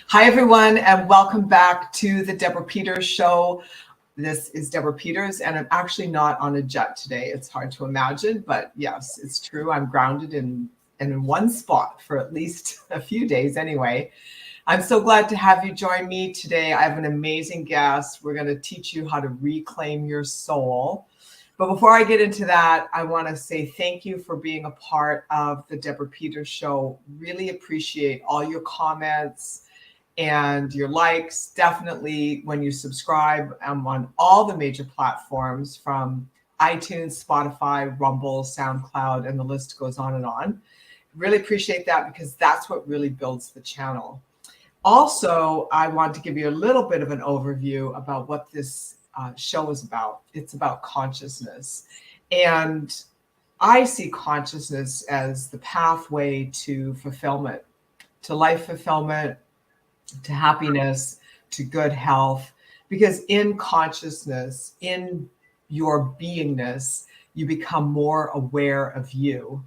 Hi, everyone, and welcome back to the Deborah Peters Show. This is Deborah Peters, and I'm actually not on a jet today. It's hard to imagine, but yes, it's true. I'm grounded in one spot for at least a few days anyway. I'm so glad to have you join me today. I have an amazing guest. We're going to teach you how to reclaim your soul. But before I get into that, I want to say thank you for being a part of the Deborah Peters Show. Really appreciate all your comments and your likes. Definitely when you subscribe, I'm on all the major platforms from iTunes, Spotify, Rumble, SoundCloud, and the list goes on and on. Really appreciate that because that's what really builds the channel. Also, I want to give you a little bit of an overview about what this show is about. It's about consciousness. And I see consciousness as the pathway to fulfillment, to life fulfillment, to happiness, to good health, because in consciousness, in your beingness, you become more aware of you.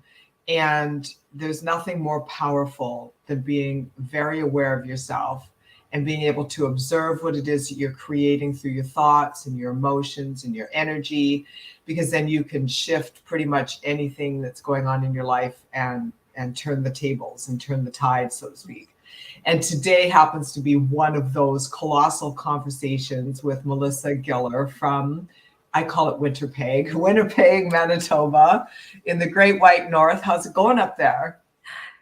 And there's nothing more powerful than being very aware of yourself and being able to observe what it is that you're creating through your thoughts and your emotions and your energy, because then you can shift pretty much anything that's going on in your life and turn the tables and turn the tide, so to speak. And today happens to be one of those colossal conversations with Melissa Giller from, I call it Winnipeg, Manitoba, in the Great White North. How's it going up there?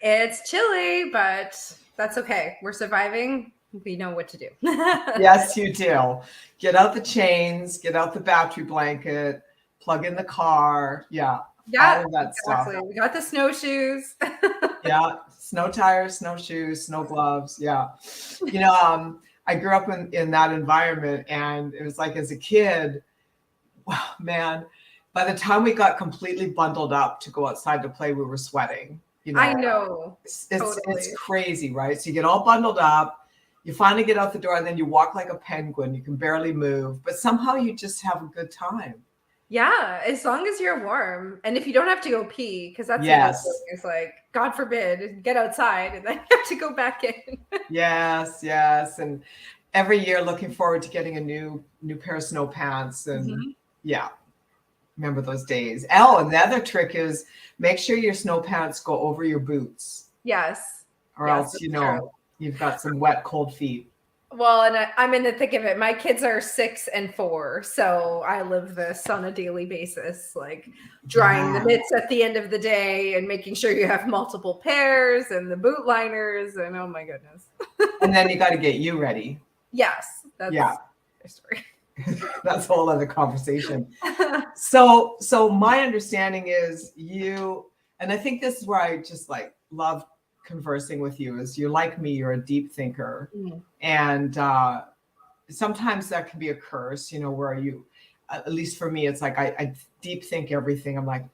It's chilly, but that's okay. We're surviving. We know what to do. Yes, you do. Get out the chains, get out the battery blanket, plug in the car. Yeah. Yeah, all of that exactly. stuff. We got the snowshoes. Yeah, snow tires, snowshoes, snow gloves. Yeah. I grew up in that environment, and it was like as a kid, wow, man, by the time we got completely bundled up to go outside to play, we were sweating. I know. It's crazy, right? So you get all bundled up, you finally get out the door, and then you walk like a penguin. You can barely move, but somehow you just have a good time. Yeah, as long as you're warm. And if you don't have to go pee, because that's Yes. the thing, is like, God forbid, get outside and then you have to go back in. Yes. And every year looking forward to getting a new pair of snow pants. And yeah, remember those days. Oh, and the other trick is make sure your snow pants go over your boots. Yes. Or else, you've got some wet, cold feet. Well, and I'm in the thick of it. My kids are 6 and 4, so I live this on a daily basis, like drying the mitts at the end of the day and making sure you have multiple pairs and the boot liners, and oh my goodness. And then you got to get you ready. Yes, that's a story. That's a whole other conversation. So my understanding is you, and I think this is where I just like love conversing with you, is you're like me, you're a deep thinker. And sometimes that can be a curse, where you, at least for me, it's like I deep think everything. I'm like,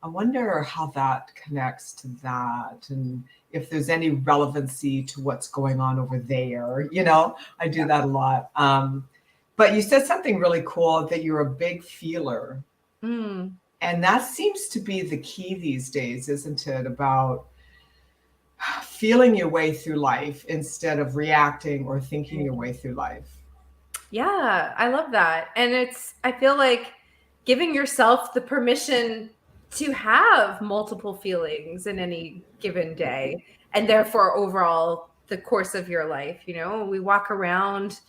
I wonder how that connects to that, and if there's any relevancy to what's going on over there. I do that a lot. But you said something really cool, that you're a big feeler. And that seems to be the key these days, isn't it? About feeling your way through life instead of reacting or thinking your way through life. Yeah, I love that. And I feel like giving yourself the permission to have multiple feelings in any given day, and therefore overall the course of your life. We walk around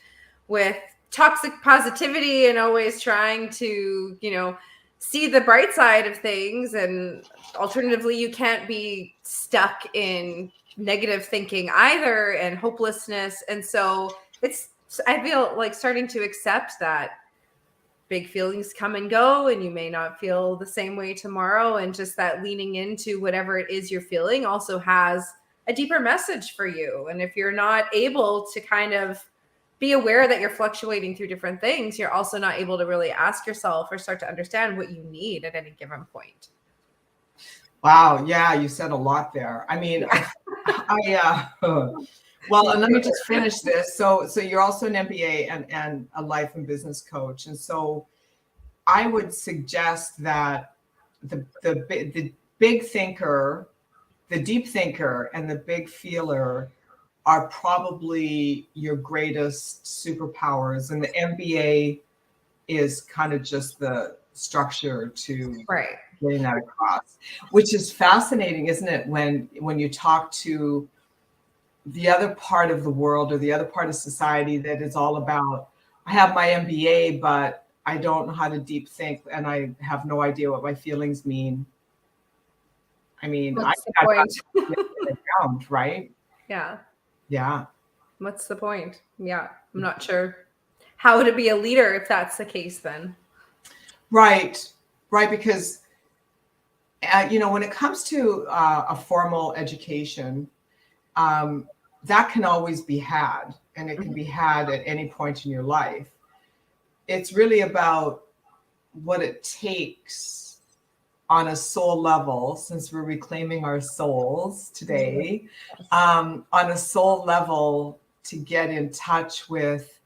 with toxic positivity and always trying to, see the bright side of things. And alternatively, you can't be stuck in negative thinking either, and hopelessness. And so I feel like starting to accept that big feelings come and go, and you may not feel the same way tomorrow. And just that leaning into whatever it is you're feeling also has a deeper message for you. And if you're not able to kind of be aware that you're fluctuating through different things, you're also not able to really ask yourself or start to understand what you need at any given point. Wow. Yeah, you said a lot there. I mean, well, and let me just finish this. So you're also an MBA and a life and business coach. And so I would suggest that the big thinker, the deep thinker, and the big feeler are probably your greatest superpowers, and the MBA is kind of just the structure to Right. getting that across, which is fascinating, isn't it? When you talk to the other part of the world or the other part of society that is all about, I have my MBA, but I don't know how to deep think, and I have no idea what my feelings mean. I mean, I What's the think I've got point? to get it around, right? Yeah. Yeah. What's the point? Yeah. I'm not sure how to be a leader if that's the case then. Right. Right. Because, when it comes to a formal education, that can always be had, and it can be had at any point in your life. It's really about what it takes on a soul level, since we're reclaiming our souls today, on a soul level, to get in touch with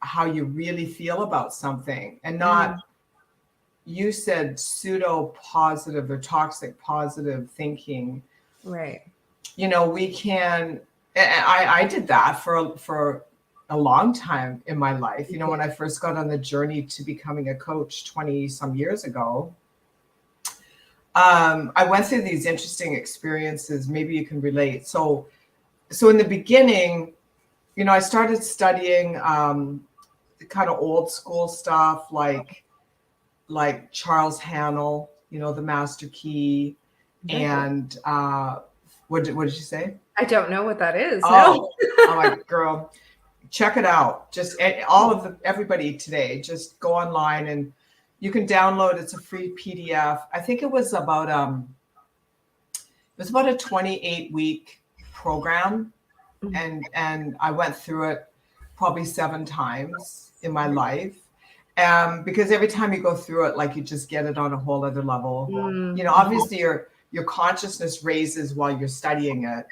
how you really feel about something, and not, you said pseudo positive or toxic positive thinking. Right. We can, I did that for a long time in my life. When I first got on the journey to becoming a coach 20 some years ago, I went through these interesting experiences. Maybe you can relate. So in the beginning, I started studying the kind of old school stuff, like Charles Hannell, the Master Key, and what did you say? I don't know what that is. Oh, No. I'm like, girl, check it out. Just everybody today, just go online and you can download. It's a free PDF. I think it was about a 28-week program, and I went through it probably 7 times in my life. Because every time you go through it, like, you just get it on a whole other level. Obviously your consciousness raises while you're studying it.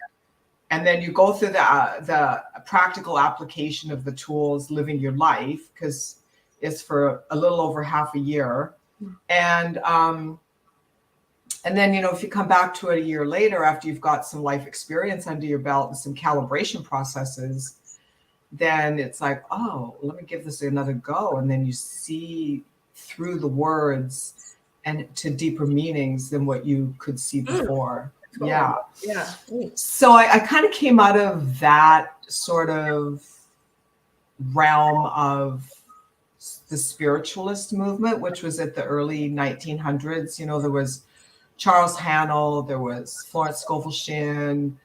And then you go through the practical application of the tools, living your life, because it's for a little over half a year. And then, if you come back to it a year later, after you've got some life experience under your belt and some calibration processes, then it's like, oh, let me give this another go. And then you see through the words and to deeper meanings than what you could see before. Cool. Yeah. Yeah. So I kind of came out of that sort of realm of the spiritualist movement, which was at the early 1900s. There was Charles Hannell, there was Florence Scovel Shinn,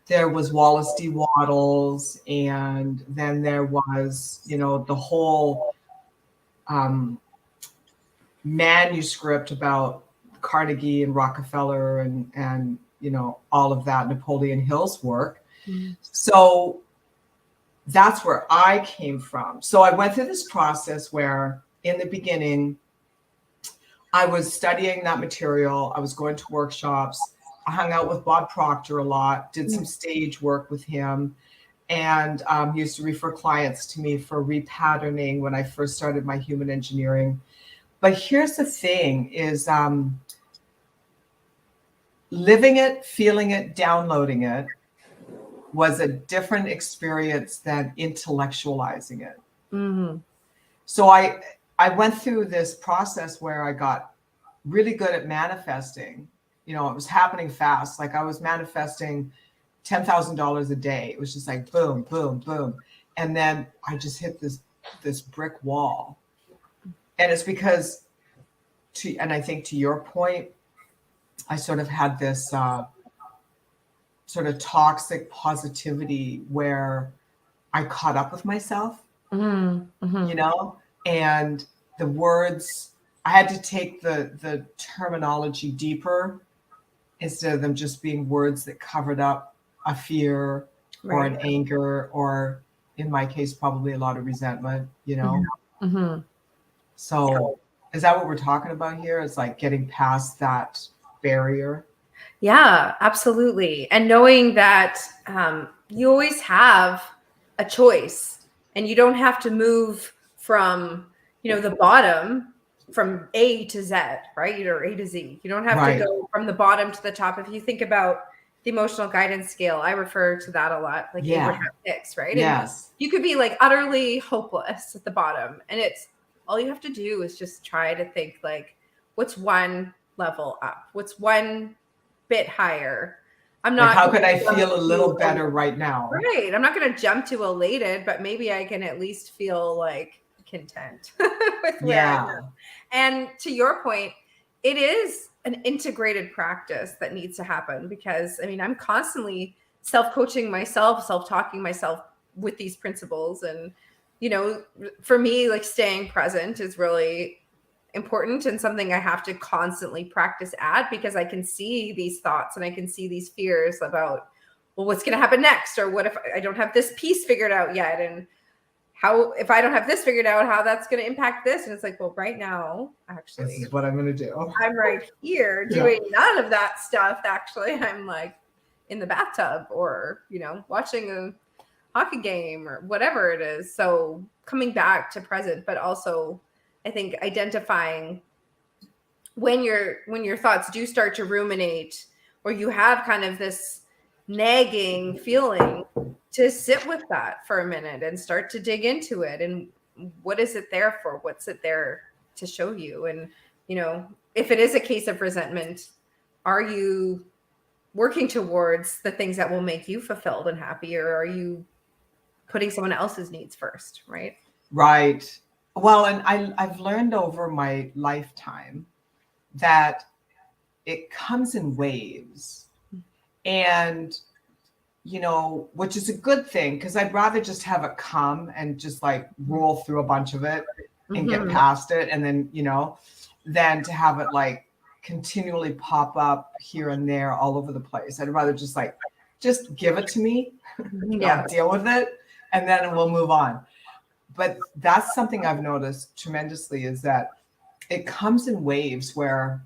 there was Wallace D. Wattles, and then there was, the whole manuscript about Carnegie and Rockefeller and all of that, Napoleon Hill's work. So that's where I came from. So I went through this process where in the beginning, I was studying that material. I was going to workshops. I hung out with Bob Proctor a lot, did some stage work with him, and he used to refer clients to me for repatterning when I first started my human engineering. But here's the thing is, living it, feeling it, downloading it was a different experience than intellectualizing it. So I went through this process where I got really good at manifesting. It was happening fast. Like, I was manifesting $10,000 a day. It was just like boom, boom, boom. And then I just hit this brick wall. And it's because, and I think to your point, I sort of had this sort of toxic positivity where I caught up with myself, and the words, I had to take the terminology deeper instead of them just being words that covered up a fear or an anger, or in my case, probably a lot of resentment, So is that what we're talking about here? It's like getting past that barrier. Yeah, absolutely. And knowing that you always have a choice, and you don't have to move from, the bottom, from A to Z, right? Or A to Z. You don't have to go from the bottom to the top. If you think about, the emotional guidance scale. I refer to that a lot, like Abraham Hicks, right? Yes. And you could be like utterly hopeless at the bottom, and it's all you have to do is just try to think like, what's one level up? What's one bit higher? I'm Like, not how could I gonna feel a jump little to better right now? Right. I'm not going to jump to elated, but maybe I can at least feel like content with where I am. And to your point, it is an integrated practice that needs to happen because I mean, I'm constantly self-coaching myself, self-talking myself with these principles. And, you know, for me, like staying present is really important and something I have to constantly practice at because I can see these thoughts and I can see these fears about, well, what's going to happen next? Or what if I don't have this piece figured out yet? And how, if I don't have this figured out, how that's going to impact this? And it's like, well, right now, actually, This is what I'm going to do. I'm right here doing none of that stuff. Actually, I'm like in the bathtub or, you know, watching a hockey game or whatever it is. So coming back to present, but also I think identifying when your thoughts do start to ruminate or you have kind of this nagging feeling, to sit with that for a minute and start to dig into it. And what is it there for? What's it there to show you? And, you know, if it is a case of resentment, are you working towards the things that will make you fulfilled and happy, or are you putting someone else's needs first? Right. Right. Well, and I've learned over my lifetime that it comes in waves, and, you know, which is a good thing because I'd rather just have it come and just like roll through a bunch of it and get past it. And then, you know, than to have it like continually pop up here and there all over the place. I'd rather just like, just give it to me. I'll deal with it and then we'll move on. But that's something I've noticed tremendously is that it comes in waves where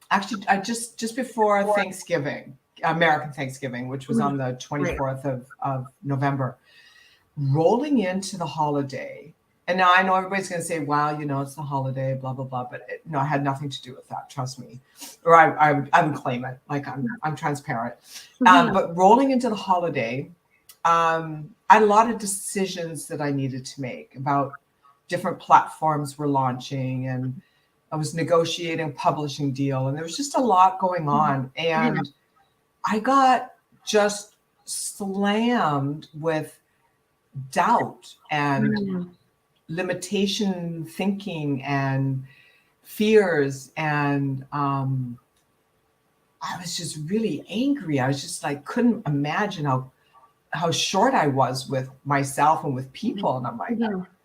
actually I just before Thanksgiving, American Thanksgiving, which was on the 24th of November, rolling into the holiday. And now I know everybody's going to say, wow, you know, it's the holiday, blah, blah, blah. But no, it had nothing to do with that. Trust me. Or I would claim it. Like I'm transparent. But rolling into the holiday, I had a lot of decisions that I needed to make about different platforms we're launching, and I was negotiating a publishing deal, and there was just a lot going on. And I got just slammed with doubt and limitation thinking and fears. And I was just really angry. I was just like, couldn't imagine how short I was with myself and with people. And I'm like,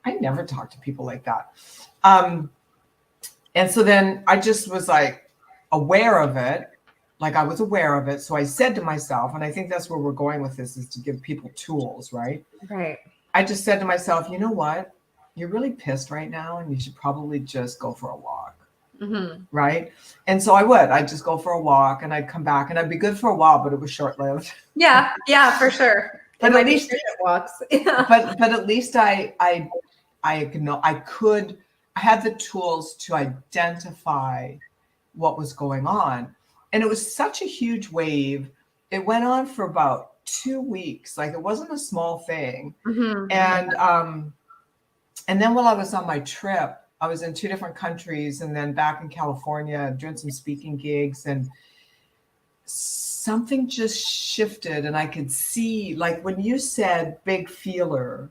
I never talk to people like that. And so then I just was like aware of it. Like I was aware of it. So I said to myself, and I think that's where we're going with this, is to give people tools, right? Right. I just said to myself, you know what? You're really pissed right now, and you should probably just go for a walk. Right. And so I'd just go for a walk, and I'd come back, and I'd be good for a while, but it was short-lived. Yeah, for sure. But at least walks. but at least I had the tools to identify what was going on. And it was such a huge wave. It went on for about 2 weeks. Like it wasn't a small thing. And then while I was on my trip, I was in 2 different countries and then back in California doing some speaking gigs, and something just shifted. And I could see, like when you said big feeler,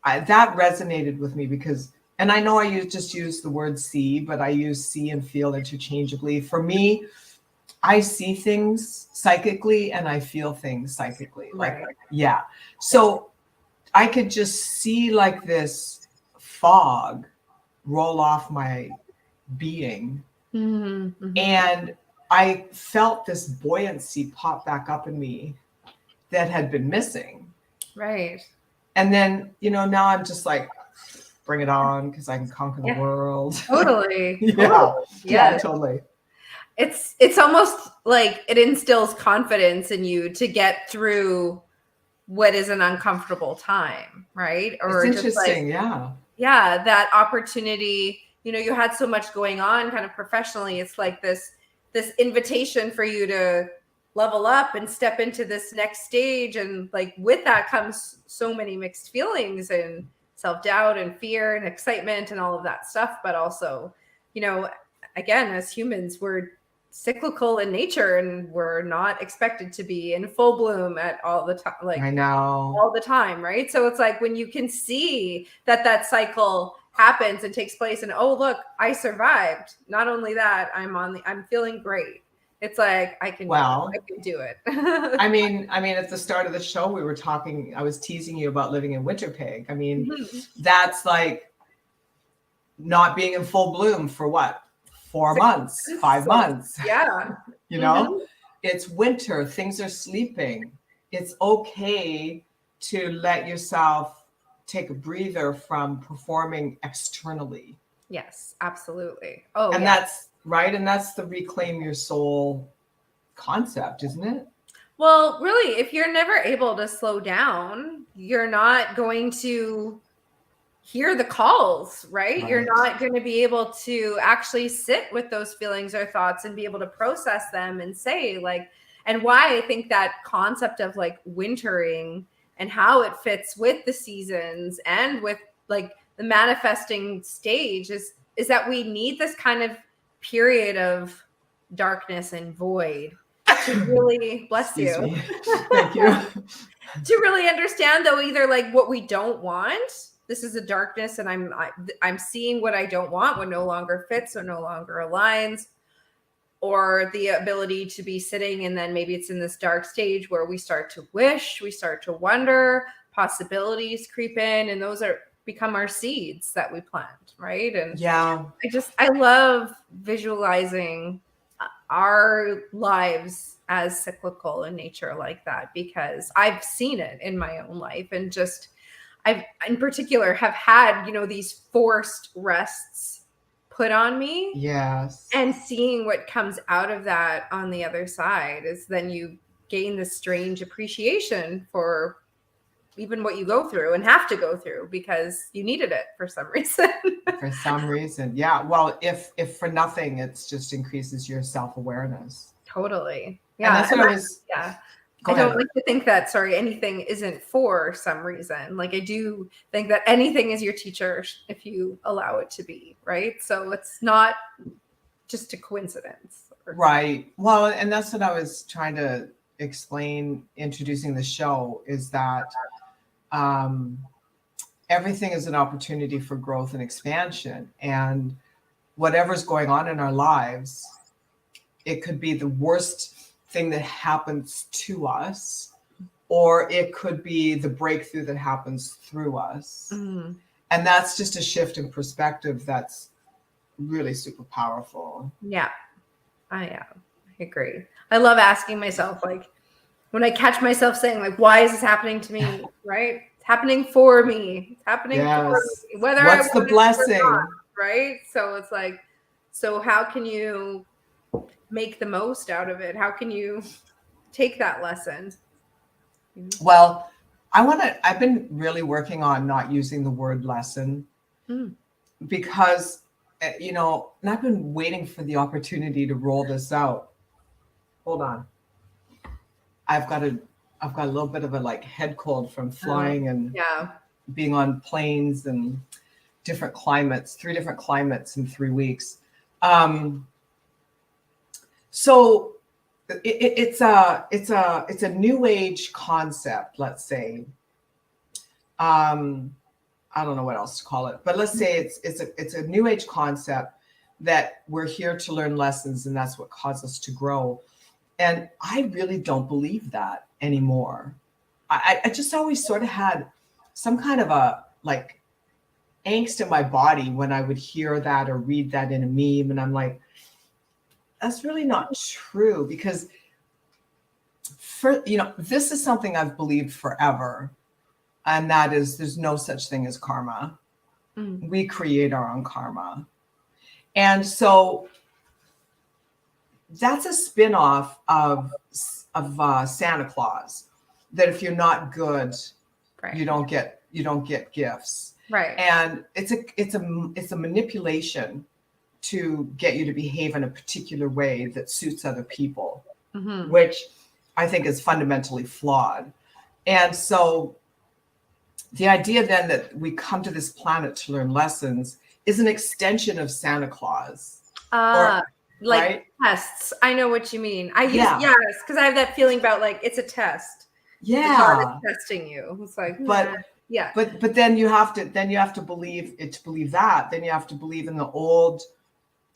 that resonated with me because, and I know I just use the word see, but I use see and feel interchangeably. For me, I see things psychically and I feel things psychically. So I could just see like this fog roll off my being. And I felt this buoyancy pop back up in me that had been missing. Right. And then, you know, now I'm just like, bring it on, because I can conquer the world. Totally. Totally. It's almost like it instills confidence in you to get through what is an uncomfortable time, right? Or it's interesting, that opportunity. You know, you had so much going on kind of professionally. It's like this invitation for you to level up and step into this next stage. And like with that comes so many mixed feelings and self-doubt and fear and excitement and all of that stuff. But also, you know, again, as humans, we're cyclical in nature and we're not expected to be in full bloom at all the time, like I know. all the time, right? So it's like when you can see that that cycle happens and takes place and, oh, look, I survived. Not only that, I'm feeling great. It's like I can do it. I mean, at the start of the show, we were talking, I was teasing you about living in Winterpeg. I mean, that's like not being in full bloom for what? 4 months, 5 months. Yeah. You know, it's winter, things are sleeping. It's okay to let yourself take a breather from performing externally. Yes, absolutely. Oh, and that's right. And that's the reclaim your soul concept, isn't it? Well, really, if you're never able to slow down, you're not going to hear the calls, right? You're not going to be able to actually sit with those feelings or thoughts and be able to process them and say like, and why I think that concept of like wintering and how it fits with the seasons and with like the manifesting stage is that we need this kind of period of darkness and void to really bless you. Thank you. To really understand though, either like what we don't want. This is a darkness and I'm seeing what I don't want, what no longer fits or no longer aligns, or the ability to be sitting and then maybe it's in this dark stage where we start to wish, we start to wonder, possibilities creep in, and those become our seeds that we plant, right? And I love visualizing our lives as cyclical in nature like that, because I've seen it in my own life, and just I've in particular have had, you know, these forced rests put on me. Yes. And seeing what comes out of that on the other side is then you gain this strange appreciation for even what you go through and have to go through because you needed it for some reason. For some reason. Yeah. Well, if for nothing, it's just increases your self-awareness. Totally. Yeah. And that's what I was. Yeah. I don't like to think that, anything isn't for some reason. Like I do think that anything is your teacher if you allow it to be, right? So it's not just a coincidence. Right. Well, and that's what I was trying to explain introducing the show, is that everything is an opportunity for growth and expansion. And whatever's going on in our lives, it could be the worst thing that happens to us, or it could be the breakthrough that happens through us. And that's just a shift in perspective that's really super powerful. Yeah, I agree. I love asking myself, like, when I catch myself saying, like, why is this happening to me? Right? It's happening for me. It's happening for me. What's the blessing? Not, right? So it's like, so how can you make the most out of it? How can you take that lesson? Well, I've been really working on not using the word lesson because, you know, and I've been waiting for the opportunity to roll this out. Hold on. I've got a little bit of a like head cold from flying and being on planes and different climates, 3 different climates in 3 weeks. So it's a new age concept, let's say. I don't know what else to call it, but let's say it's a new age concept that we're here to learn lessons, and that's what caused us to grow. And I really don't believe that anymore. I just always sort of had some kind of a like angst in my body when I would hear that or read that in a meme, and I'm like, that's really not true, because this is something I've believed forever, and that is there's no such thing as karma. We create our own karma. And so that's a spin-off of Santa Claus, that if you're not good, you don't get gifts. Right. And it's a manipulation to get you to behave in a particular way that suits other people, which I think is fundamentally flawed. And so the idea then that we come to this planet to learn lessons is an extension of Santa Claus. Like right? tests. I know what you mean. Yeah. Yes, because I have that feeling about like it's a test. Yeah. God is testing you. It's like, yeah. But then you have to believe it, to believe that. Then you have to believe in the old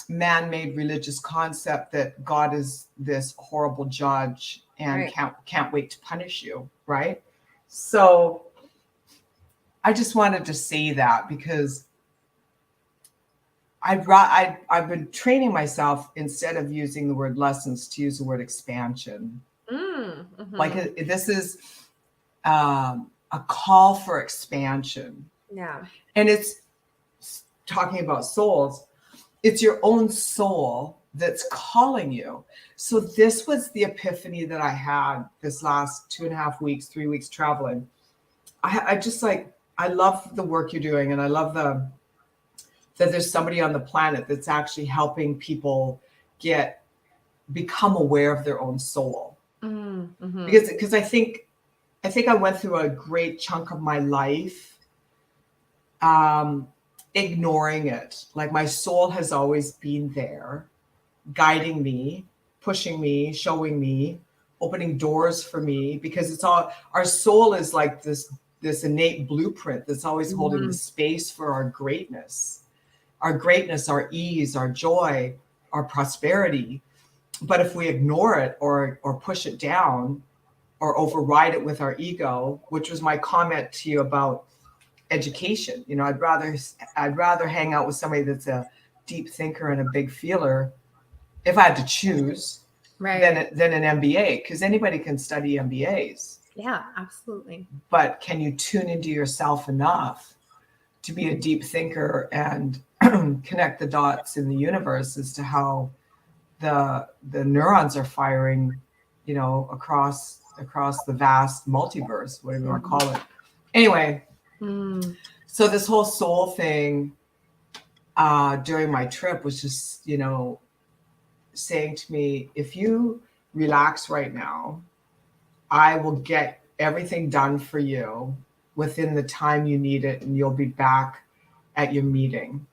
man-made religious concept that God is this horrible judge and can't wait to punish you, right? So I just wanted to say that because I've been training myself, instead of using the word lessons, to use the word expansion. Mm-hmm. Like this is a call for expansion. Yeah. And it's talking about souls. It's your own soul that's calling you. So this was the epiphany that I had this last 2.5 weeks, 3 weeks traveling. I just like, I love the work you're doing, and I love that there's somebody on the planet that's actually helping people become aware of their own soul. Mm-hmm. Because I think I went through a great chunk of my life ignoring it. Like my soul has always been there, guiding me, pushing me, showing me, opening doors for me, because it's all, our soul is like this innate blueprint that's always holding the space for our greatness, our ease, our joy, our prosperity. But if we ignore it or push it down or override it with our ego, which was my comment to you about education, I'd rather hang out with somebody that's a deep thinker and a big feeler, if I had to choose, than an MBA, because anybody can study MBAs. Yeah, absolutely. But can you tune into yourself enough to be a deep thinker and connect the dots in the universe as to how the neurons are firing, across the vast multiverse, whatever you want to call it. Anyway, so this whole soul thing during my trip was just, saying to me, if you relax right now, I will get everything done for you within the time you need it, and you'll be back at your meeting.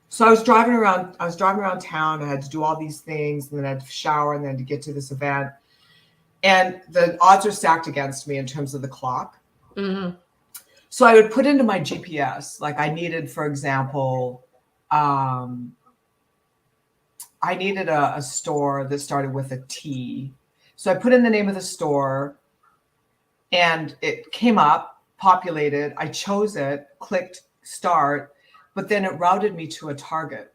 So I was driving around town. I had to do all these things, and then I had to shower, and then to get to this event. And the odds are stacked against me in terms of the clock. Mm-hmm. So I would put into my GPS, like I needed, for example, I needed a store that started with a T. So I put in the name of the store, and it came up, populated. I chose it, clicked start, but then it routed me to a Target.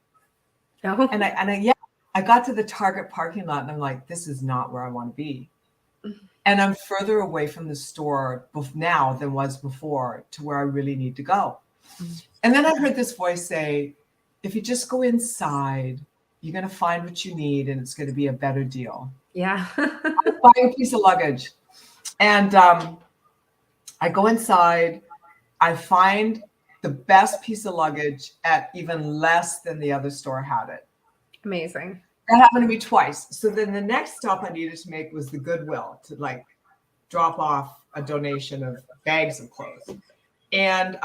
Oh. And I got to the Target parking lot, and I'm like, this is not where I want to be. And I'm further away from the store now than was before, to where I really need to go. And then I heard this voice say, if you just go inside, you're going to find what you need, and it's going to be a better deal. Yeah. Buying a piece of luggage. And I go inside. I find the best piece of luggage at even less than the other store had it. Amazing. That happened to me twice. So then the next stop I needed to make was the Goodwill, to like drop off a donation of bags of clothes. And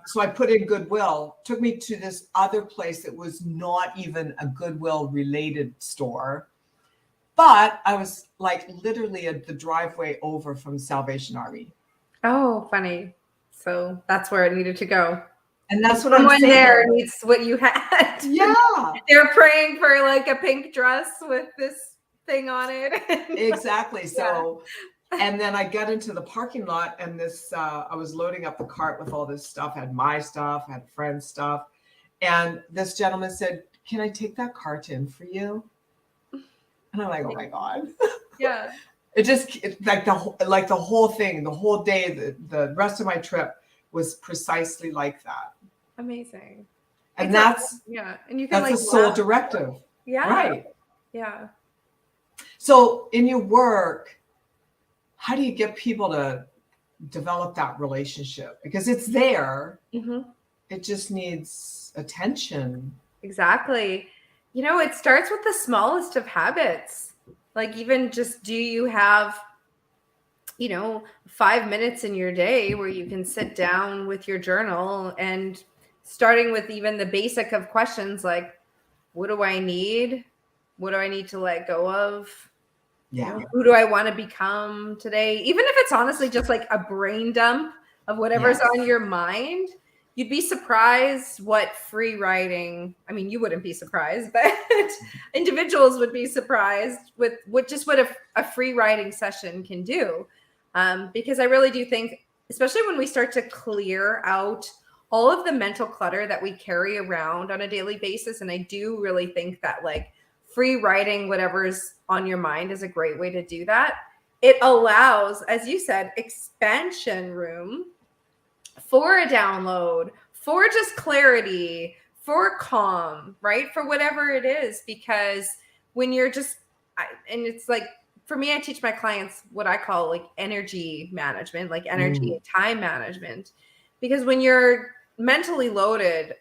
so I put in Goodwill, took me to this other place that was not even a Goodwill related store. But I was like literally at the driveway over from Salvation Army. Oh, funny. So that's where it needed to go. And that's what Someone I'm saying. There needs what you had. Yeah. They're praying for like a pink dress with this thing on it. Exactly. So, and then I got into the parking lot, and I was loading up the cart with all this stuff. I had my stuff, I had friends' stuff. And this gentleman said, can I take that cart in for you? And I'm like, oh my God. Yeah. Like the whole thing, the whole day, the rest of my trip was precisely like that. Amazing. And and you can that's a soul directive. Yeah. Right. Yeah. So in your work, how do you get people to develop that relationship? Because it's there. Mm-hmm. It just needs attention. Exactly. It starts with the smallest of habits. Like even just, do you have 5 minutes in your day where you can sit down with your journal, and starting with even the basic of questions like, what do I need? What do I need to let go of? Yeah. Who do I want to become today? Even if it's honestly just like a brain dump of whatever's on your mind, you'd be surprised what free writing, I mean, you wouldn't be surprised, but individuals would be surprised with what a free writing session can do. Because I really do think, especially when we start to clear out all of the mental clutter that we carry around on a daily basis. And I do really think that like free writing whatever's on your mind is a great way to do that. It allows, as you said, expansion room for a download, for just clarity, for calm, right? For whatever it is, because when you're and it's like, for me, I teach my clients what I call like energy management, like energy and time management, because when you're mentally loaded,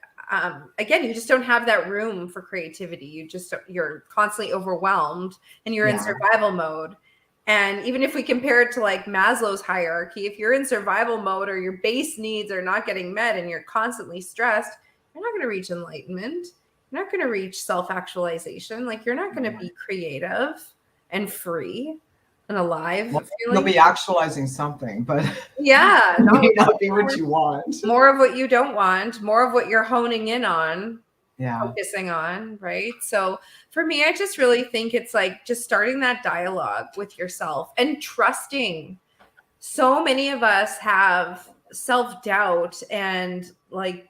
again, you just don't have that room for creativity. You're constantly overwhelmed and you're in survival mode. And even if we compare it to like Maslow's hierarchy, if you're in survival mode or your base needs are not getting met and you're constantly stressed, you're not going to reach enlightenment. You're not going to reach self-actualization. Like, you're not going to be creative and free and alive. Well, you'll be actualizing something, but yeah, it may not be what you want. More of what you don't want, more of what you're honing in on. Yeah. Focusing on, right? So for me, I just really think it's like just starting that dialogue with yourself and trusting. So many of us have self-doubt and like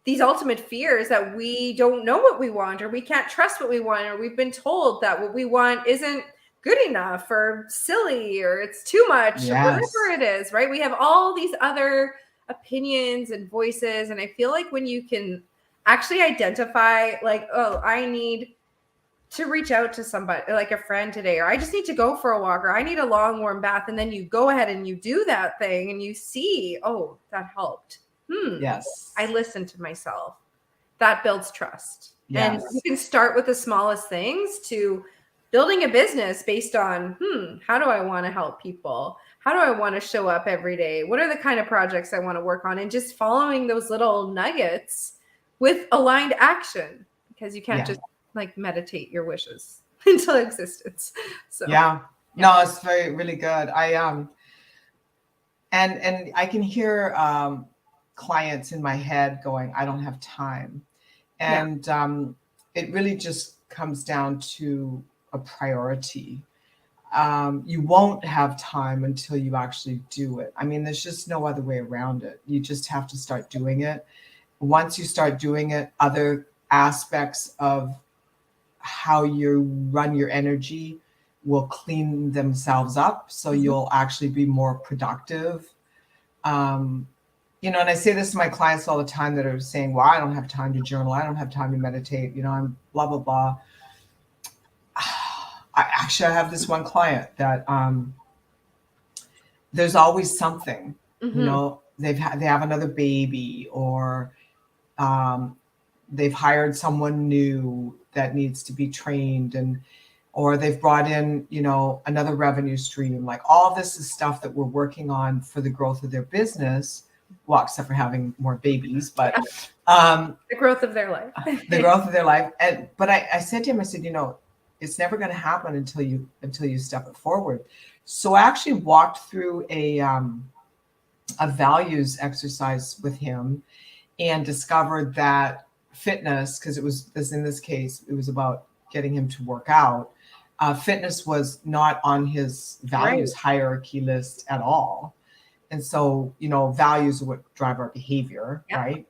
these ultimate fears that we don't know what we want, or we can't trust what we want, or we've been told that what we want isn't good enough or silly or it's too much, or whatever it is, right? We have all these other opinions and voices. And I feel like when you can actually identify like, oh, I need to reach out to somebody, like a friend today, or I just need to go for a walk, or I need a long warm bath. And then you go ahead and you do that thing and you see, oh, that helped. Yes. I listened to myself. That builds trust. Yes. And you can start with the smallest things to building a business based on, how do I want to help people? How do I want to show up every day? What are the kind of projects I want to work on? And just following those little nuggets with aligned action, because you can't just like meditate your wishes into existence. So no, it's really good. And I can hear clients in my head going, I don't have time. And it really just comes down to a priority. You won't have time until you actually do it. I mean, there's just no other way around it. You just have to start doing it. Once you start doing it, other aspects of how you run your energy will clean themselves up. So you'll actually be more productive. And I say this to my clients all the time that are saying, well, I don't have time to journal. I don't have time to meditate. I'm blah, blah, blah. I have this one client that there's always something, they have another baby, or they've hired someone new that needs to be trained, or they've brought in, another revenue stream. Like, all this is stuff that we're working on for the growth of their business. Well, except for having more babies, but the growth of their life. The growth of their life. But I said to him, I said, it's never going to happen until you step it forward. So I actually walked through a values exercise with him and discovered that fitness, because in this case, it was about getting him to work out. Fitness was not on his values hierarchy list at all. And so, values are what drive our behavior, right?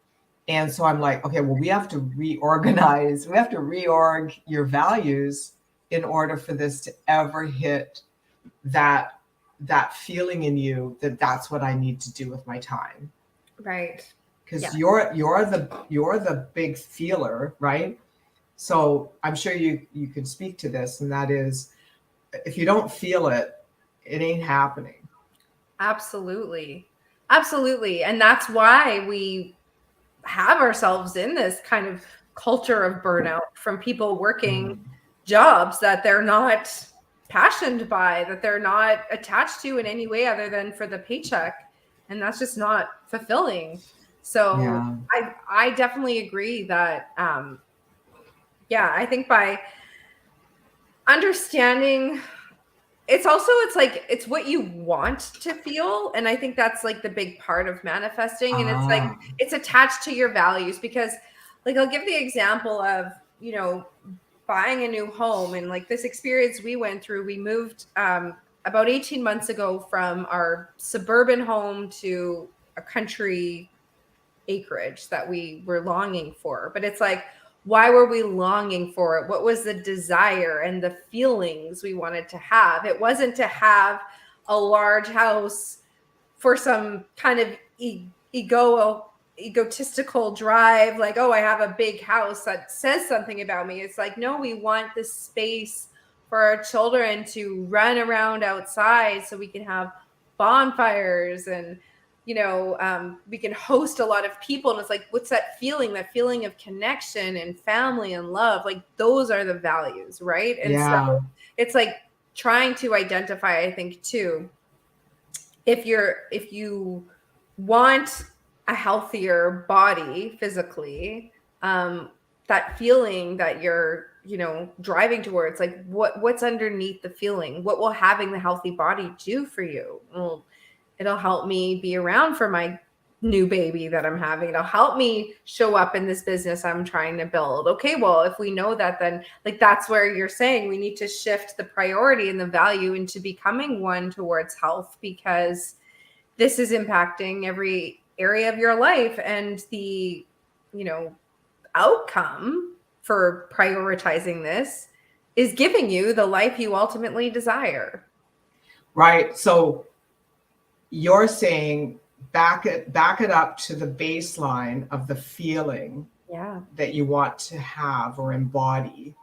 And so I'm like, okay, well, we have to reorganize. We have to reorg your values in order for this to ever hit that feeling in you that that's what I need to do with my time. Right. Because you're the big feeler, right? So I'm sure you can speak to this, and that is, if you don't feel it, it ain't happening. Absolutely. Absolutely. And that's why we have ourselves in this kind of culture of burnout from people working jobs that they're not passionate by, that they're not attached to in any way other than for the paycheck. And that's just not fulfilling. So Yeah. I definitely agree that, I think by understanding, it's what you want to feel. And I think that's like the big part of manifesting. And it's like, Ah, it's attached to your values, because like, I'll give the example of, buying a new home, and like this experience we went through. We moved about 18 months ago from our suburban home to a country acreage that we were longing for. But it's like, why were we longing for it? What was the desire and the feelings we wanted to have? It wasn't to have a large house for some kind of egotistical drive, like, oh, I have a big house that says something about me. It's like, no, we want this space for our children to run around outside, so we can have bonfires, and we can host a lot of people. And it's like, what's that feeling of connection and family and love? Like, those are the values, right? And yeah. so it's like trying to identify, I think, too, if you want a healthier body physically, that feeling that you're driving towards, like, what's underneath the feeling? What will having the healthy body do for you? Well, it'll help me be around for my new baby that I'm having. It'll help me show up in this business I'm trying to build. Okay, well, if we know that, then like, that's where you're saying we need to shift the priority and the value into becoming one towards health, because this is impacting every area of your life. And the outcome for prioritizing this is giving you the life you ultimately desire. Right. So you're saying back it up to the baseline of the feeling Yeah. that you want to have or embody,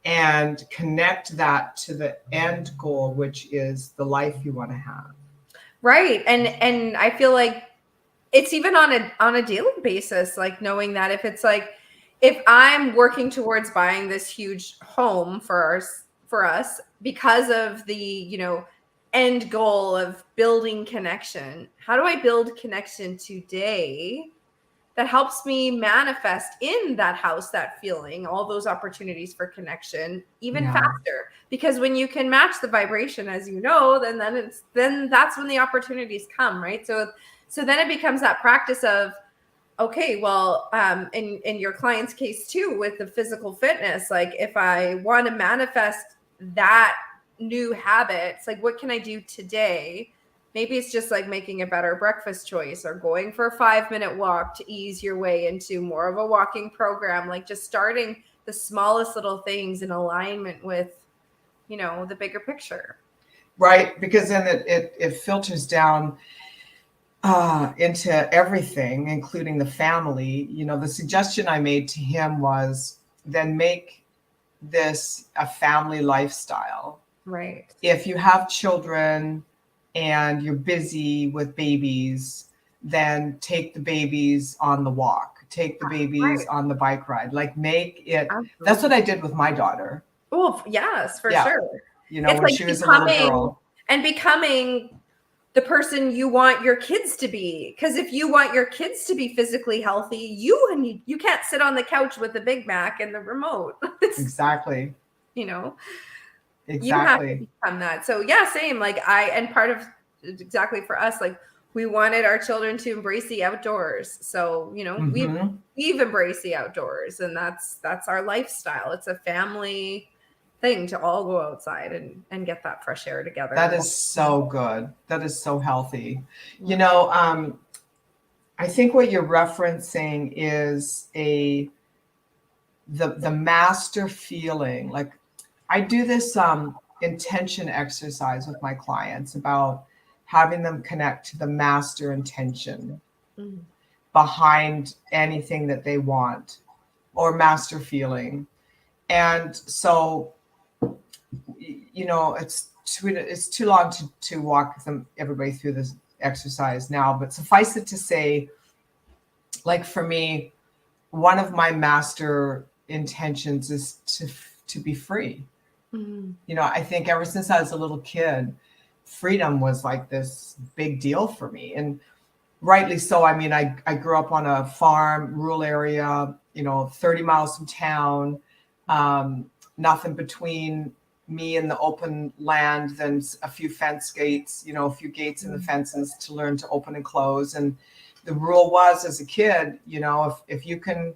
and connect that to the end goal, which is the life you want to have. Right. And I feel like it's even on a daily basis, like knowing that if I'm working towards buying this huge home for us because of the, end goal of building connection, how do I build connection today that helps me manifest in that house, that feeling, all those opportunities for connection even Yeah. faster? Because when you can match the vibration, as you know, then that's when the opportunities come, right? So then it becomes that practice of, okay, well, in your client's case too, with the physical fitness, like, if I want to manifest that new habit, it's like, what can I do today? Maybe it's just like making a better breakfast choice, or going for a 5-minute walk to ease your way into more of a walking program. Like, just starting the smallest little things in alignment with, the bigger picture. Right. Because then it filters down into everything, including the family. The suggestion I made to him was, then make this a family lifestyle. Right. If you have children and you're busy with babies, then take the babies on the walk, take the babies on the bike ride, like, make it. Absolutely. That's what I did with my daughter. Oh, yes, for Yeah. sure. It's It's when like she was a little girl. becoming the person you want your kids to be. Because if you want your kids to be physically healthy, you can't sit on the couch with a Big Mac and the remote. Exactly. You have to Exactly. become that. So yeah, same. Like, and part of exactly for us, like, we wanted our children to embrace the outdoors. So, Mhm. we've embraced the outdoors, and that's our lifestyle. It's a family thing to all go outside and get that fresh air together. That is so good. That is so healthy. Yeah. I think what you're referencing is the master feeling. Like, I do this intention exercise with my clients about having them connect to the master intention Mhm. behind anything that they want, or master feeling. And so, it's too long to walk everybody through this exercise now, but suffice it to say, like, for me, one of my master intentions is to be free. You know, I think ever since I was a little kid, freedom was like this big deal for me. And rightly so. I mean, I grew up on a farm, rural area, you know, 30 miles from town, nothing between me and the open land, then a few fence gates, you know, a few gates in the fences to learn to open and close. And the rule was, as a kid, you know, if you can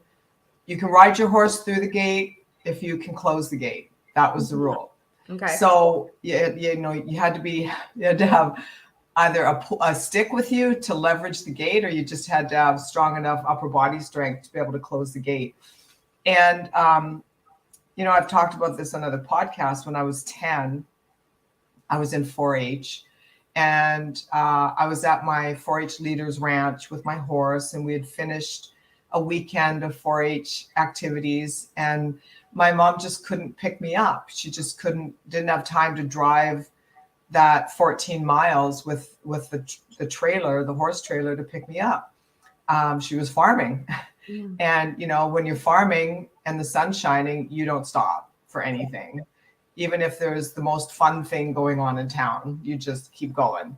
ride your horse through the gate, if you can close the gate. That was the rule. Okay. So you know, you had to have either a stick with you to leverage the gate, or you just had to have strong enough upper body strength to be able to close the gate. And you know, I've talked about this on other podcasts. When I was 10, I was in 4-H, and I was at my 4-H leader's ranch with my horse, and we had finished a weekend of 4-H activities, and my mom just couldn't pick me up. She just didn't have time to drive that 14 miles with the trailer, the horse trailer, to pick me up. She was farming. And, you know, when you're farming and the sun's shining, you don't stop for anything. Even if there's the most fun thing going on in town, you just keep going.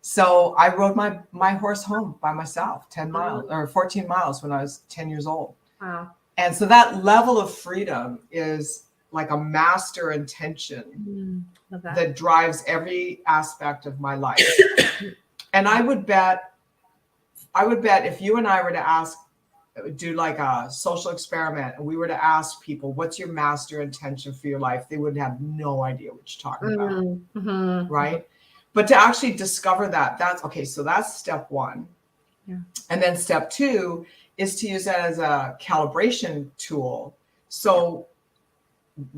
So I rode my horse home by myself, 10 miles or 14 miles when I was 10 years old. Wow. And so that level of freedom is like a master intention that drives every aspect of my life. And I would bet if you and I were to do like a social experiment, and we were to ask people, what's your master intention for your life? They would have no idea what you're talking about. Right. But to actually discover that's okay. So that's step one. Yeah. And then step two is to use that as a calibration tool. So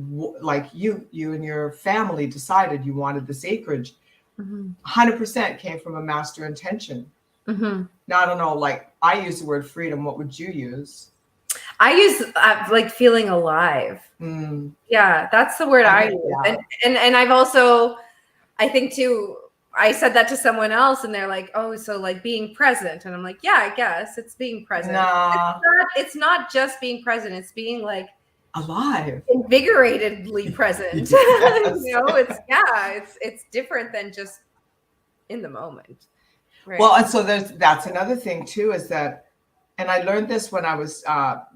like you and your family decided you wanted this acreage, 100% came from a master intention. Now, I don't know, like I use the word freedom. What would you use? I use like feeling alive. Yeah, that's the word I use. Yeah. And I've also, I think too, I said that to someone else and they're like, oh, so like being present. And I'm like, yeah, I guess it's being present. Nah. It's not just being present. It's being like alive, invigoratedly present. Yes. You know, it's different than just in the moment. Right. Well, and so that's another thing too, is that, and I learned this when I was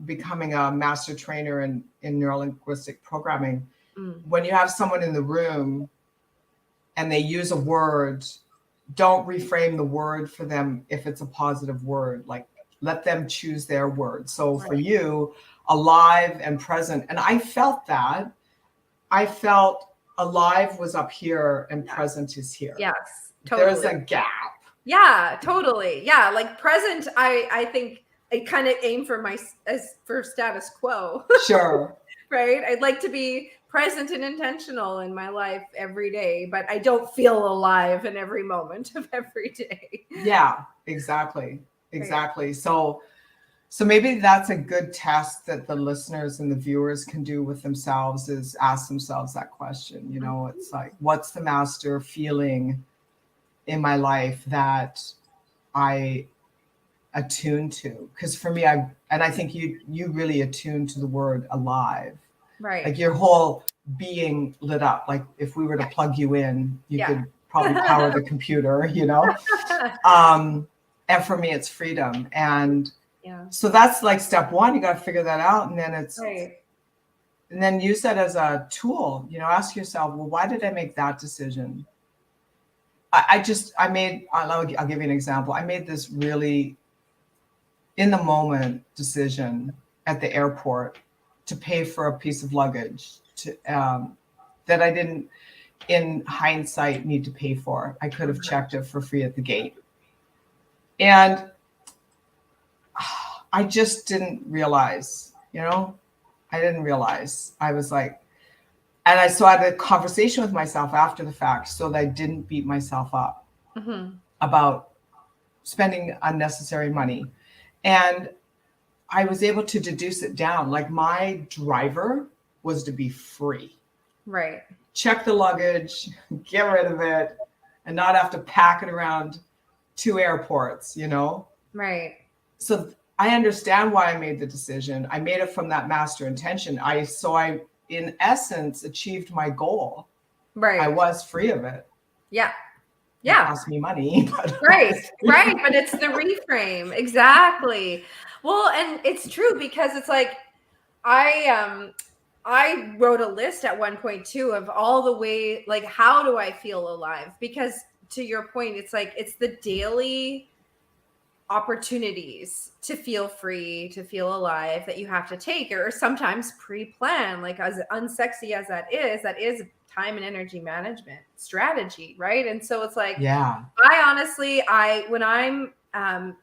becoming a master trainer in neurolinguistic programming. When you have someone in the room and they use a word, don't reframe the word for them if it's a positive word. Like, let them choose their word. So for you, alive and present. And I felt that. I felt alive was up here and present is here. Yes, totally. There's a gap. Yeah, totally. Yeah, like present, I think I kind of aim for for status quo. Sure. Right? I'd like to be present and intentional in my life every day, but I don't feel alive in every moment of every day. Yeah, exactly. Exactly. Right. So maybe that's a good test that the listeners and the viewers can do with themselves, is ask themselves that question. You know, it's like, what's the master feeling in my life that I attune to? Because for me, I think you really attune to the word alive. Right. Like your whole being lit up. Like if we were to plug you in, you could probably power the computer, you know? And for me, it's freedom. And so that's like step one. You got to figure that out. And then and then use that as a tool. You know, ask yourself, well, why did I make that decision? I'll give you an example. I made this really in the moment decision at the airport to pay for a piece of luggage that I didn't, in hindsight, need to pay for. I could have checked it for free at the gate. And I just didn't realize, you know, I was like, and so I had a conversation with myself after the fact so that I didn't beat myself up about spending unnecessary money. And I was able to deduce it down. Like my driver was to be free. Right. Check the luggage, get rid of it, and not have to pack it around 2 airports, you know? Right. So I understand why I made the decision. I made it from that master intention. I in essence achieved my goal. Right. I was free of it. Yeah. It Yeah. cost me money. But Right. But it's the reframe. Exactly. Well, and it's true because it's like I wrote a list at one point too of all the way, like, how do I feel alive? Because to your point, it's like, it's the daily opportunities to feel free, to feel alive that you have to take, or sometimes pre-plan, like as unsexy as that is time and energy management strategy, right? And so it's like, yeah. I honestly, when I'm on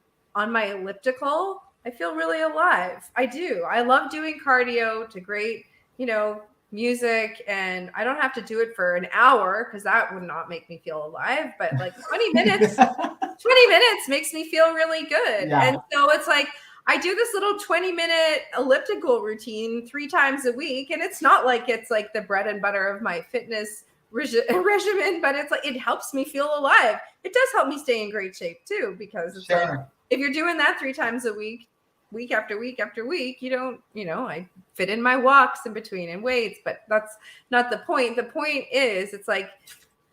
my elliptical, I feel really alive. I do. I love doing cardio to great, music, and I don't have to do it for an hour because that would not make me feel alive. But like 20 minutes, 20 minutes makes me feel really good. Yeah. And so it's like, I do this little 20-minute elliptical routine 3 times a week. And it's not like it's like the bread and butter of my fitness regimen, but it's like, it helps me feel alive. It does help me stay in great shape too, because it's like, if you're doing that 3 times a week, week after week after week, you don't, I fit in my walks in between and weights, but that's not the point. The point is, it's like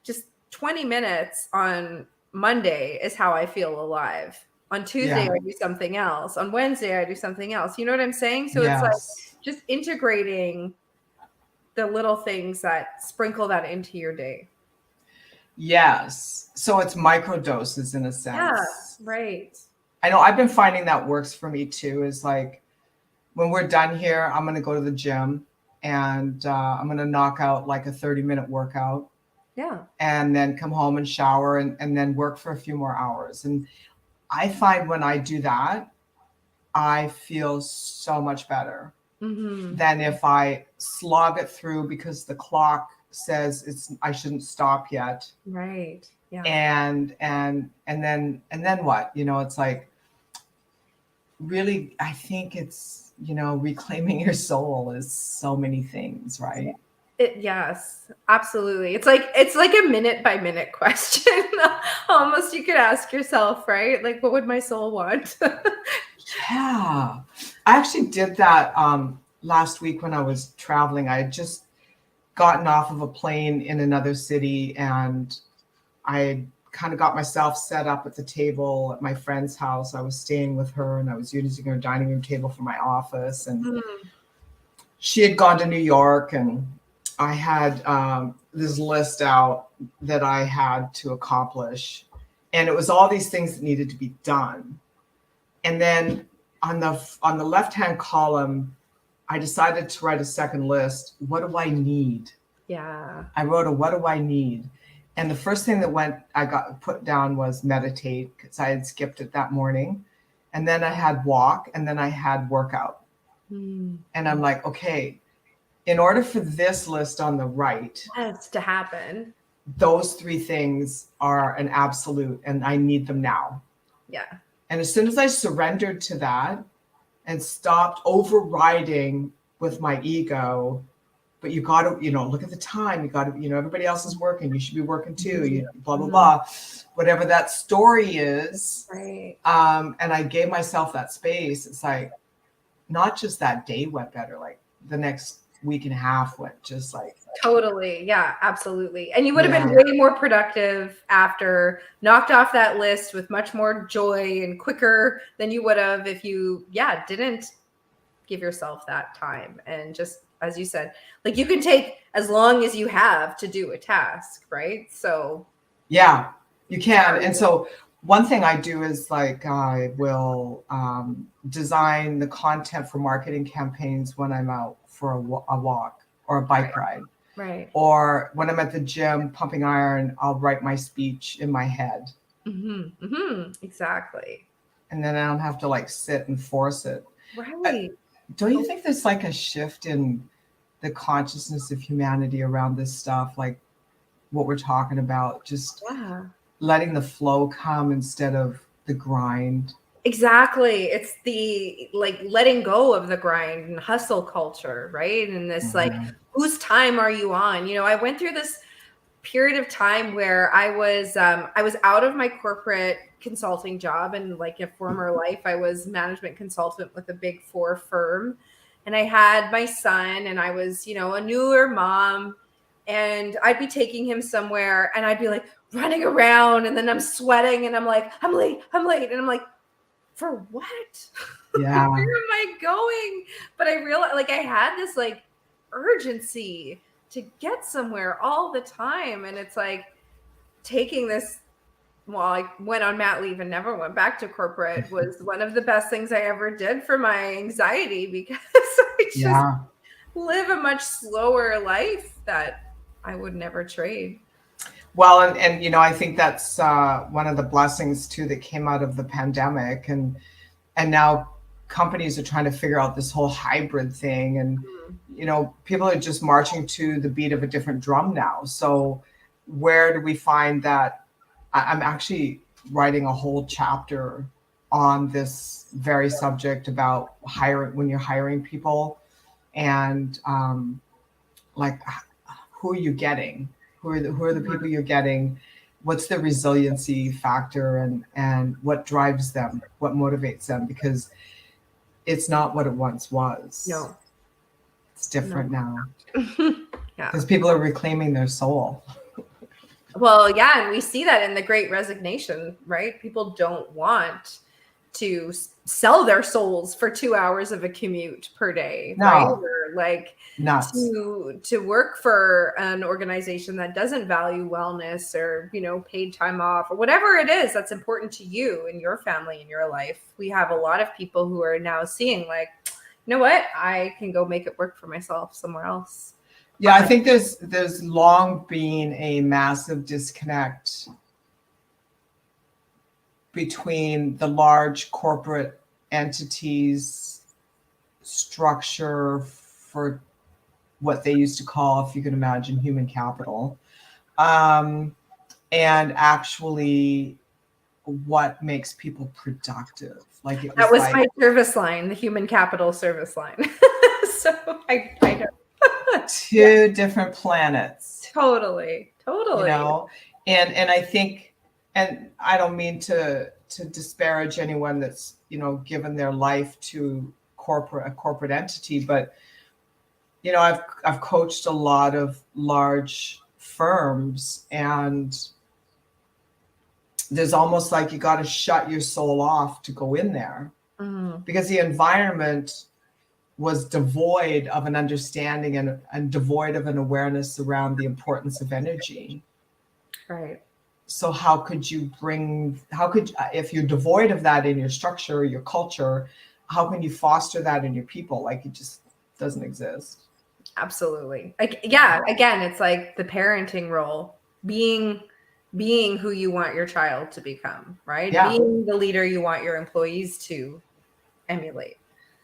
just 20 minutes on Monday is how I feel alive. On Tuesday, I do something else. On Wednesday, I do something else. You know what I'm saying? So it's like just integrating the little things that sprinkle that into your day. Yes. So it's micro doses in a sense. Yeah, right. I know I've been finding that works for me too, is like when we're done here, I'm going to go to the gym and I'm going to knock out like a 30-minute workout. Yeah. And then come home and shower and then work for a few more hours. And I find when I do that, I feel so much better than if I slog it through because the clock says I shouldn't stop yet. Right. Yeah. And then what? It's like, really, I think it's, reclaiming your soul is so many things, right? Yes, absolutely. It's like a minute by minute question. Almost you could ask yourself, right? Like, what would my soul want? Yeah. I actually did that last week when I was traveling. I had just gotten off of a plane in another city and I kind of got myself set up at the table at my friend's house. I was staying with her and I was using her dining room table for my office. And she had gone to New York and I had this list out that I had to accomplish. And it was all these things that needed to be done. And then on the left-hand column, I decided to write a second list. What do I need? Yeah. I wrote what do I need? And the first thing that I got put down was meditate, because I had skipped it that morning. And then I had walk, and then I had workout. And I'm like, okay, in order for this list on the right, that's to happen, those 3 things are an absolute, and I need them now. Yeah. And as soon as I surrendered to that and stopped overriding with my ego, but you got to, look at the time. You got to, everybody else is working. You should be working too. Blah, blah, blah. Whatever that story is. Right. And I gave myself that space. It's like, not just that day went better, like the next week and a half went just like. Totally. Yeah, absolutely. And you would have been way more productive after, knocked off that list with much more joy and quicker than you would have if you, didn't give yourself that time. And just, as you said, like, you can take as long as you have to do a task, right? So. Yeah, you can. And so one thing I do is like, I will design the content for marketing campaigns when I'm out for a walk or a bike ride. Right. Or when I'm at the gym pumping iron, I'll write my speech in my head. Exactly. And then I don't have to like sit and force it. Right. Don't you think there's like a shift in the consciousness of humanity around this stuff? Like what we're talking about, just letting the flow come instead of the grind. Exactly. It's the like letting go of the grind and hustle culture, right? And this like, whose time are you on? I went through this period of time where I was out of my corporate consulting job, and like a former life, I was management consultant with a Big 4 firm. and I had my son, and I was, you know, a newer mom, and I'd be taking him somewhere, and I'd be like running around, and then I'm sweating, and I'm like, I'm late, and I'm like, for what? Yeah. Where am I going? But I realized, like, I had this like urgency to get somewhere all the time, and it's like taking this. Well, I went on mat leave and never went back to corporate was one of the best things I ever did for my anxiety, because I just live a much slower life that I would never trade. Well, and you know, I think that's one of the blessings too that came out of the pandemic, and now companies are trying to figure out this whole hybrid thing, and you know, people are just marching to the beat of a different drum now. So where do we find that? I'm actually writing a whole chapter on this very subject about hiring, when you're hiring people, and like, who are you getting? Who are the people you're getting? What's the resiliency factor, and what drives them? What motivates them? Because it's not what it once was. No, it's different now. Yeah, because people are reclaiming their soul. Well, yeah, and we see that in the Great Resignation, right? People don't want to sell their souls for 2 hours of a commute per day, right? Or like to work for an organization that doesn't value wellness or, you know, paid time off or whatever it is that's important to you and your family and your life. We have a lot of people who are now seeing like, you know what, I can go make it work for myself somewhere else. Yeah, I think there's long been a massive disconnect between the large corporate entities structure for what they used to call, if you can imagine, human capital, and actually what makes people productive. Like that was my service line, the human capital service line. So I know. Two different planets. Totally. You know, and I think, and I don't mean to disparage anyone that's, you know, given their life to a corporate entity, but you know, I've coached a lot of large firms, and there's almost like you got to shut your soul off to go in there, because the environment was devoid of an understanding and devoid of an awareness around the importance of energy. Right. So if you're devoid of that in your structure, your culture, how can you foster that in your people? Like, it just doesn't exist. Absolutely. Like, yeah, again, it's like the parenting role, being who you want your child to become, right? Yeah. Being the leader you want your employees to emulate.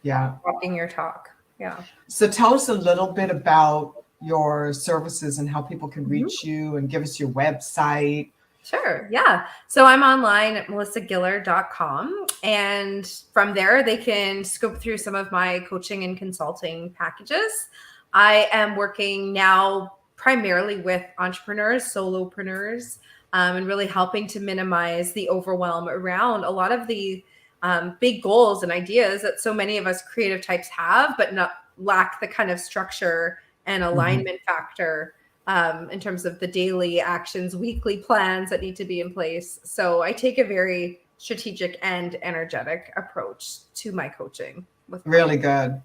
Yeah. Walking your talk. Yeah. So tell us a little bit about your services and how people can reach you, and give us your website. Sure. Yeah. So I'm online at melissagiller.com. And from there, they can scope through some of my coaching and consulting packages. I am working now primarily with entrepreneurs, solopreneurs, and really helping to minimize the overwhelm around a lot of the big goals and ideas that so many of us creative types have, but lack the kind of structure and alignment factor in terms of the daily actions, weekly plans that need to be in place. So I take a very strategic and energetic approach to my coaching. Really good.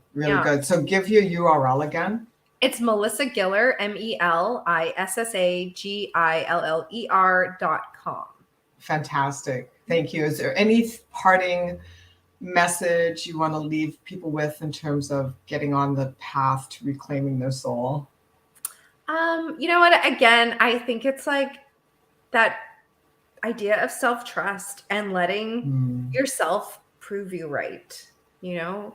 So give your URL again. It's Melissa Giller, MELISSAGILLER.com. Fantastic. Thank you. Is there any parting message you want to leave people with in terms of getting on the path to reclaiming their soul? You know what? Again, I think it's like that idea of self-trust and letting yourself prove you right. You know,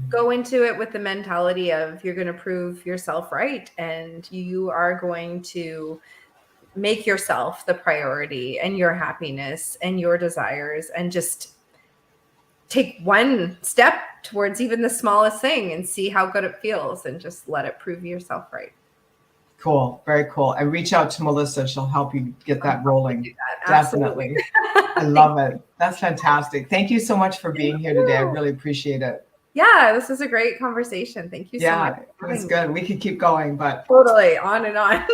go into it with the mentality of you're going to prove yourself right, and you are going to make yourself the priority and your happiness and your desires, and just take one step towards even the smallest thing and see how good it feels, and just let it prove yourself right. Cool. Very cool. And reach out to Melissa. She'll help you get that rolling. Definitely. I love it. That's fantastic. Thank you so much for being here today. I really appreciate it. Yeah, this was a great conversation. Thank you so much. It was good. We could keep going, but totally on and on.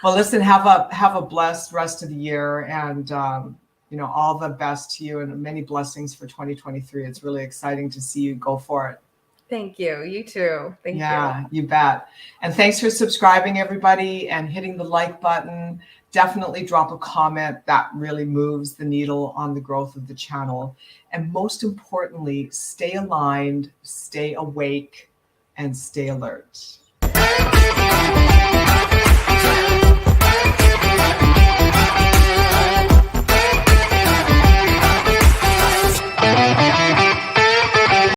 well, listen, have a blessed rest of the year, and all the best to you, and many blessings for 2023. It's really exciting to see you go for it. Thank you. You too. Thank you. Yeah, you bet. And thanks for subscribing, everybody, and hitting the like button. Definitely drop a comment. That really moves the needle on the growth of the channel. And most importantly, stay aligned, stay awake, and stay alert.